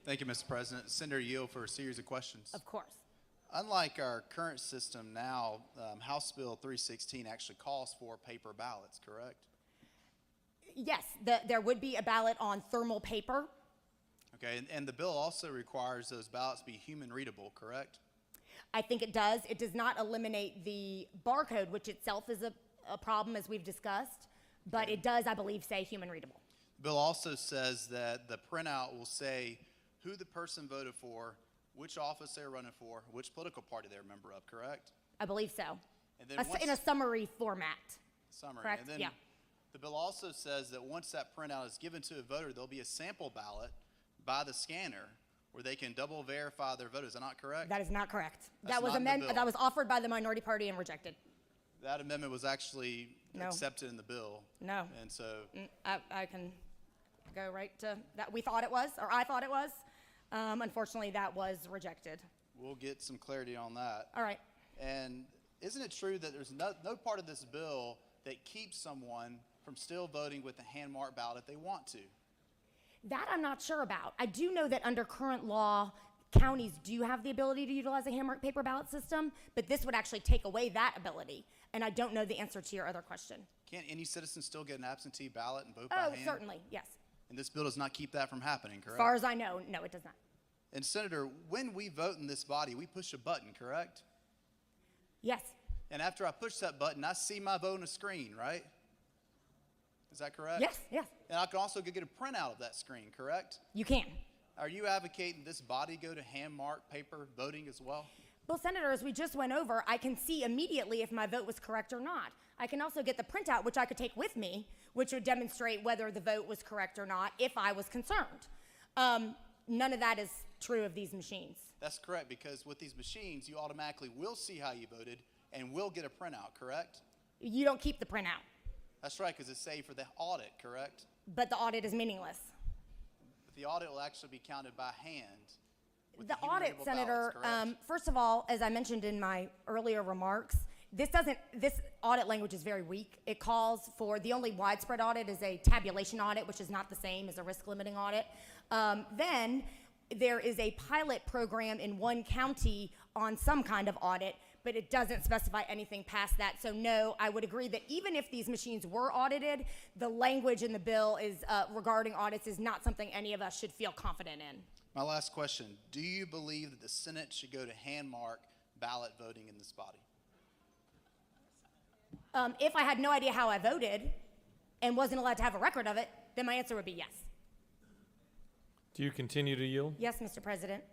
Thank you, Mr. President. Senator Yield for a series of questions. Of course. Unlike our current system now, House Bill 316 actually calls for paper ballots, correct? Yes, there would be a ballot on thermal paper. Okay, and the bill also requires those ballots be human readable, correct? I think it does. It does not eliminate the barcode, which itself is a problem, as we've discussed, but it does, I believe, say human readable. The bill also says that the printout will say who the person voted for, which office they're running for, which political party they're a member of, correct? I believe so. And then In a summary format. Summary. Correct? And then Yeah. the bill also says that once that printout is given to a voter, there'll be a sample ballot by the scanner where they can double verify their vote. Is that not correct? That is not correct. That's not in the bill. That was offered by the minority party and rejected. That amendment was actually No. accepted in the bill. No. And so, I can go right to that. We thought it was, or I thought it was. Unfortunately, that was rejected. we'll get some clarity on that. All right. And isn't it true that there's no part of this bill that keeps someone from still voting with the hand-marked ballot if they want to? That I'm not sure about. I do know that under current law, counties do have the ability to utilize a hand-marked paper ballot system, but this would actually take away that ability. And I don't know the answer to your other question. Can't any citizen still get an absentee ballot and vote by hand? Oh, certainly, yes. And this bill does not keep that from happening, correct? As far as I know, no, it does not. And Senator, when we vote in this body, we push a button, correct? Yes, And after I push that button, I see my vote on the screen, right? Is that correct? yes, yes, And I can also go get a printout of that screen, correct? you can. Are you advocating this body go to hand-marked paper voting as well? Well, Senator, as we just went over, I can see immediately if my vote was correct or not. I can also get the printout, which I could take with me, which would demonstrate whether the vote was correct or not if I was concerned. None of that is true of these machines. That's correct, because with these machines, you automatically will see how you voted and will get a printout, correct? You don't keep the printout, That's right, because it's saved for the audit, correct? but the audit is meaningless. But the audit will actually be counted by hand. with The human audit, readable Senator, ballots, correct? first of all, as I mentioned in my earlier remarks, this audit language is very weak. It calls for, the only widespread audit is a tabulation audit, which is not the same as a risk limiting audit. Then there is a pilot program in one county on some kind of audit, but it doesn't specify anything past that. So no, I would agree that even if these machines were audited, the language in the bill is regarding audits is not something any of us should feel confident in. My last question, do you believe that the Senate should go to hand-marked ballot voting in this body? If I had no idea how I voted and wasn't allowed to have a record of it, then my answer would be yes. Do you continue to yield? Yes, Mr. President.